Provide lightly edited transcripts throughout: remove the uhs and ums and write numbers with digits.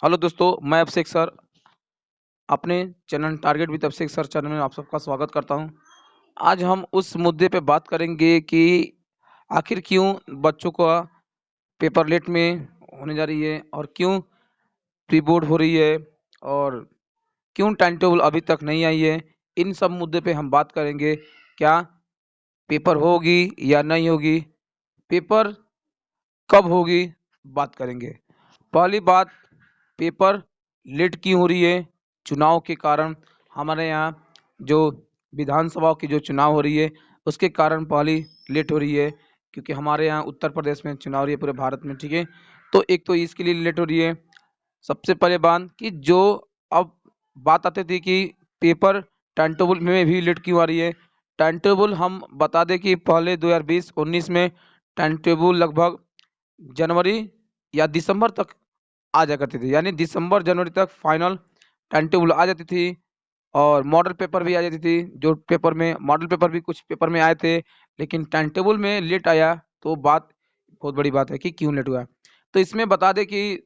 Hello दोस्तों, मैं अभिषेक sir अपने channel target with Abhishek sir channel में आप सबका स्वागत करता हूं। आज हम उस मुद्दे पे बात करेंगे कि आखिर क्यों बच्चों का पेपर लेट में होने जा रही है और क्यों प्री बोर्ड हो रही है और क्यों टाइम टेबल अभी तक नहीं आई है। इन सब मुद्दे पे हम बात करेंगे। क्या पेपर होगी या नहीं होगी, पेपर कब होगी, बात करेंगे। पहली बात, पेपर लेट क्यों हो रही है? चुनाव के कारण हमारे यहाँ जो विधानसभा की जो चुनाव हो रही है उसके कारण पहली लेट हो रही है, क्योंकि हमारे यहाँ उत्तर प्रदेश में चुनाव हो रही है, पूरे भारत में। ठीक है, तो एक तो इसके लिए लेट हो रही है। सबसे पहले बात कि जो अब बात आती थी कि पेपर टाइम टेबल में भी लेट क्यों आ रही है। टाइम टेबल हम बता दें कि पहले 2020-19 में टाइम टेबल लगभग जनवरी या दिसंबर तक आ जाया करती थी, यानी दिसंबर जनवरी तक फाइनल टाइम टेबल आ जाती थी और मॉडल पेपर भी आ जाती थी। जो पेपर में मॉडल पेपर भी कुछ पेपर में आए थे, लेकिन टाइम टेबल में लेट आया तो बात बहुत बड़ी बात है कि क्यों लेट हुआ। तो इसमें बता दें कि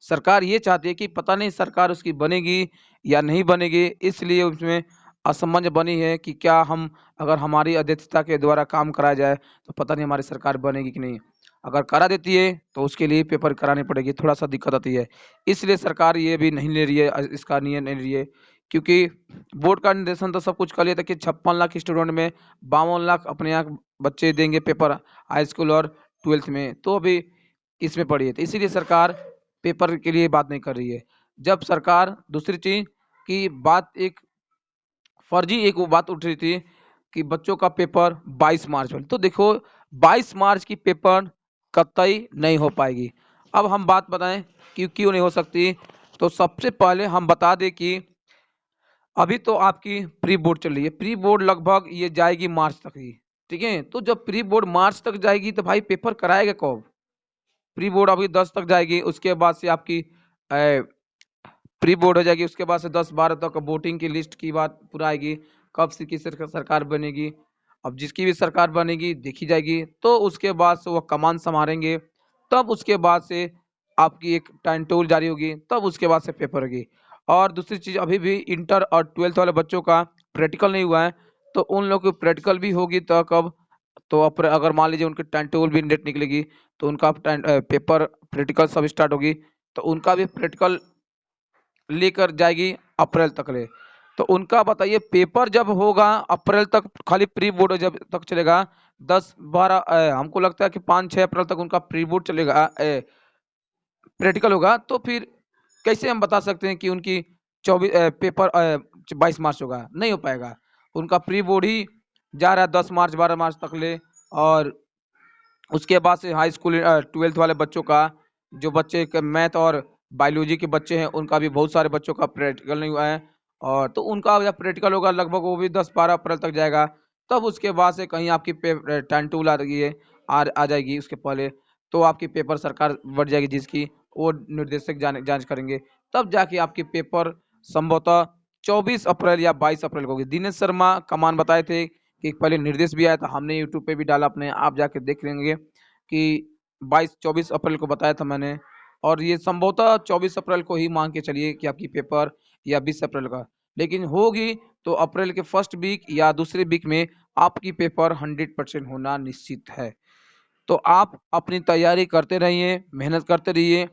सरकार ये चाहती है कि पता नहीं सरकार उसकी बनेगी या नहीं बनेगी, इसलिए उसमें असमंजस बनी है कि क्या हम अगर हमारी अध्यक्षता के द्वारा काम कराया जाए तो पता नहीं हमारी सरकार बनेगी कि नहीं। अगर करा देती है तो उसके लिए पेपर करानी पड़ेगी, थोड़ा सा दिक्कत आती है। इसलिए सरकार ये भी नहीं ले रही है, इसका निर्णय नहीं ले रही है, क्योंकि बोर्ड का निर्देशन तो सब कुछ कर लिया था कि 56 लाख स्टूडेंट में 52 लाख अपने यहाँ बच्चे देंगे पेपर, हाई स्कूल और ट्वेल्थ में। तो अभी इसमें पड़ी है, तो इसीलिए सरकार पेपर के लिए बात नहीं कर रही है। जब सरकार दूसरी चीज की बात, एक फर्जी एक वो बात उठ रही थी कि बच्चों का पेपर 22 मार्च में, तो देखो 22 मार्च की पेपर कतई नहीं हो पाएगी। अब हम बात बताएं कि क्यों नहीं हो सकती। तो सबसे पहले हम बता दें कि अभी तो आपकी प्री बोर्ड चल रही है। प्री बोर्ड लगभग ये जाएगी मार्च तक ही। ठीक है, तो जब प्री बोर्ड मार्च तक जाएगी तो भाई पेपर कराएगा कब? प्री बोर्ड अभी 10 तक जाएगी, उसके बाद से आपकी प्री बोर्ड हो जाएगी, उसके बाद से 10-12 तक वोटिंग की लिस्ट की बात पूरा आएगी, कब से किस सरकार बनेगी। अब जिसकी भी सरकार बनेगी देखी जाएगी, तो उसके बाद से वो कमान संभालेंगे, तब उसके बाद से आपकी एक टाइम टेबल जारी होगी, तब उसके बाद से पेपर होगी। और दूसरी चीज, अभी भी इंटर और ट्वेल्थ वाले बच्चों का प्रैक्टिकल नहीं हुआ है, तो उन लोगों की प्रैक्टिकल भी होगी तो कब? तो अगर मान लीजिए उनकी टाइम टेबल भी डेट निकलेगी तो उनका पेपर प्रैक्टिकल सब स्टार्ट होगी, तो उनका भी प्रैक्टिकल लेकर जाएगी अप्रैल तक ले। तो उनका बताइए पेपर जब होगा अप्रैल तक, खाली प्री बोर्ड जब तक चलेगा 10-12, हमको लगता है कि 5-6 अप्रैल तक उनका प्री बोर्ड चलेगा, प्रैक्टिकल होगा। तो फिर कैसे हम बता सकते हैं कि उनकी 24 पेपर 22 मार्च होगा? नहीं हो पाएगा। उनका प्री बोर्ड ही जा रहा है 10 मार्च 12 मार्च तक ले। और उसके बाद से हाई स्कूल ट्वेल्थ वाले बच्चों का, जो बच्चे मैथ और बायोलॉजी के बच्चे हैं, उनका भी बहुत सारे बच्चों का प्रैक्टिकल नहीं हुआ है। और तो उनका जब प्रैक्टिकल होगा लगभग वो भी 10-12 अप्रैल तक जाएगा। तब उसके बाद से कहीं आपकी टाइम टेबल आ रही है, आ जाएगी उसके पहले, तो आपकी पेपर सरकार बढ़ जाएगी जिसकी, वो निर्देशक जांच करेंगे, तब जाके आपकी पेपर संभवतः 24 अप्रैल या 22 अप्रैल को होगी। दिनेश शर्मा कमान बताए थे कि पहले निर्देश भी आया था, हमने यूट्यूब पे भी डाला अपने, आप जाके देख लेंगे कि 22-24 अप्रैल को बताया था मैंने। और ये संभवतः 24 अप्रैल को ही मान के चलिए कि आपकी पेपर, या 20 अप्रैल का, लेकिन होगी तो अप्रैल के फर्स्ट वीक या दूसरे वीक में आपकी पेपर 100% होना निश्चित है। तो आप अपनी तैयारी करते रहिए, मेहनत करते रहिए।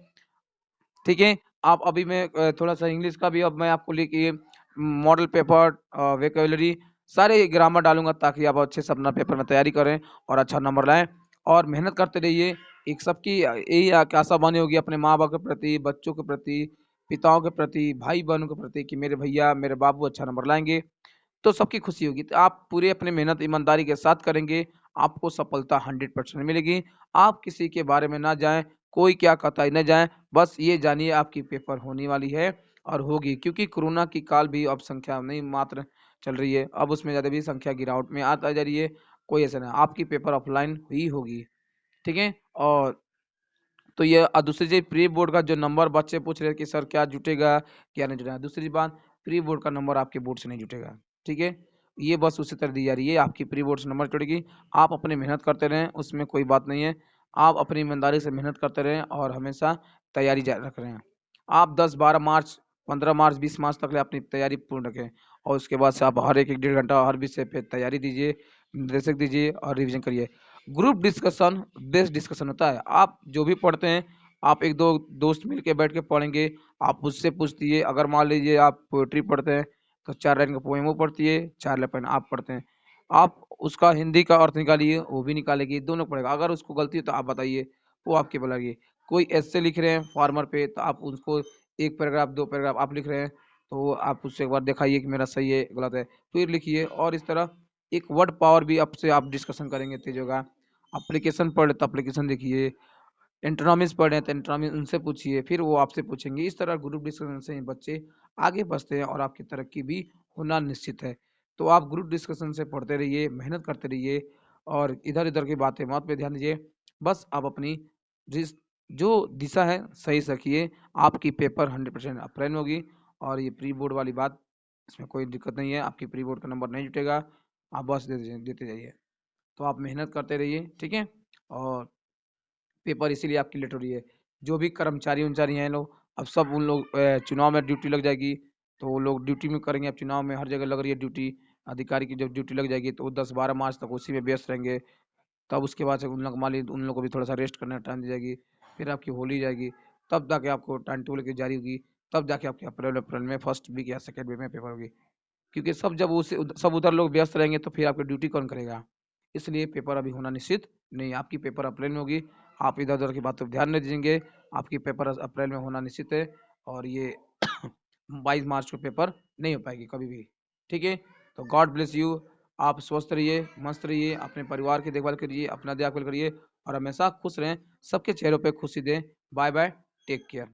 ठीक है, आप अभी मैं थोड़ा सा इंग्लिश का भी अब मैं आपको लेके मॉडल पेपर, वेकेबलरी, सारे ग्रामर डालूंगा ताकि आप अच्छे से अपना पेपर में तैयारी करें और अच्छा नंबर लाएं। और मेहनत करते रहिए। एक सबकी यही आशा बनी होगी अपने माँ बाप के प्रति, बच्चों के प्रति, पिताओं के प्रति, भाई बहनों के प्रति कि मेरे भैया मेरे बाबू अच्छा नंबर लाएंगे, तो सबकी खुशी होगी। तो आप पूरे अपने मेहनत ईमानदारी के साथ करेंगे, आपको सफलता 100% मिलेगी। आप किसी के बारे में ना जाएं, कोई क्या कहता है न जाएं, बस ये जानिए आपकी पेपर होने वाली है और होगी, क्योंकि कोरोना की काल भी अब संख्या नहीं मात्र चल रही है, अब उसमें ज़्यादा भी संख्या गिरावट में आता जा रही है। कोई ऐसा नहीं, आपकी पेपर ऑफलाइन ही होगी। ठीक है, और तो ये दूसरी चीज, प्री बोर्ड का जो नंबर बच्चे पूछ रहे हैं कि सर क्या जुटेगा क्या नहीं जुटेगा, दूसरी बात, प्री बोर्ड का नंबर आपके बोर्ड से नहीं जुटेगा। ठीक है, ये बस उसी तरह दी जा रही है, आपकी प्री बोर्ड से नंबर जुटेगी। आप अपनी मेहनत करते रहें, उसमें कोई बात नहीं है। आप अपनी ईमानदारी से मेहनत करते रहें और हमेशा तैयारी जारी रख रहे हैं। आप 10-12 मार्च, 15 मार्च, 20 मार्च तक ले अपनी तैयारी पूर्ण रखें और उसके बाद से आप हर 1-1 डेढ़ घंटा हर विषय पे तैयारी दीजिए, निर्देशक दीजिए और रिवीजन करिए। ग्रुप डिस्कशन बेस्ट डिस्कशन होता है। आप जो भी पढ़ते हैं, आप 1-2 दोस्त मिल के बैठ के पढ़ेंगे, आप मुझसे पूछतिए। अगर मान लीजिए आप पोएट्री पढ़ते हैं, तो 4 लाइन का पोएम वो पढ़तिए, 4 लाइन आप पढ़ते हैं। आप उसका हिंदी का अर्थ निकालिए, वो भी निकालेगी, दोनों पढ़ेगा। अगर उसको गलती है तो आप बताइए, वो आपके बुलाइए। कोई एस्से लिख रहे हैं फार्मर पे, तो आप उसको 1 पैराग्राफ 2 पैराग्राफ आप लिख रहे हैं, तो आप उससे एक बार दिखाइए कि मेरा सही है गलत है, फिर लिखिए। और इस तरह एक वर्ड पावर भी आपसे आप डिस्कशन करेंगे तेज होगा। एप्लीकेशन पढ़े तो एप्लीकेशन देखिए, एंटोनॉमीज पढ़े तो एंटोनॉमी उनसे पूछिए, फिर वो आपसे पूछेंगे। इस तरह ग्रुप डिस्कशन से ही बच्चे आगे बढ़ते हैं और आपकी तरक्की भी होना निश्चित है। तो आप ग्रुप डिस्कशन से पढ़ते रहिए, मेहनत करते रहिए और इधर-इधर की बातें मत पे ध्यान दीजिए। बस आप अपनी जिस जो दिशा है सही से रखिए, आपकी पेपर 100% अप्रैल में होगी। और ये प्री बोर्ड वाली बात, इसमें कोई दिक्कत नहीं है, आपकी प्री बोर्ड का नंबर नहीं जुटेगा, आप बस देते जाइए। तो आप मेहनत करते रहिए, ठीक है? और पेपर इसीलिए आपकी लेट हो रही है। जो भी कर्मचारी-वर्मचारी हैं लोग, अब सब उन लोग चुनाव में ड्यूटी लग जाएगी, तो वो लोग ड्यूटी में करेंगे। अब चुनाव में हर जगह लग रही है ड्यूटी, अधिकारी की जब ड्यूटी लग जाएगी तो वो 10-12 मार्च तक उसी में व्यस्त रहेंगे। तब उसके बाद से उन लोग मान लीजिए उन लोगों को भी थोड़ा-सा रेस्ट करने का टाइम दी जाएगी, फिर आपकी होली जाएगी, तब जाके आपको टाइम टेबल की जारी होगी, तब जाके आपकी अप्रैल अप्रैल में फर्स्ट वीक या सेकंड वीक में पेपर होगी। क्योंकि सब जब उस सब उधर लोग व्यस्त रहेंगे तो फिर आपकी ड्यूटी कौन करेगा? इसलिए पेपर अभी होना निश्चित नहीं है। आपकी पेपर अप्रैल में होगी। आप इधर-उधर की बातों पे ध्यान नहीं दीजिएंगे। आपकी पेपर अप्रैल में होना निश्चित है और ये 22 मार्च को पेपर नहीं हो पाएगी कभी भी। ठीक है? तो गॉड ब्लेस यू। आप स्वस्थ रहिए, मस्त रहिए, अपने परिवार की देखभाल करिए, अपना देखभाल करिए और हमेशा खुश रहें। सबके चेहरों पे खुशी दें। Bye bye, take care.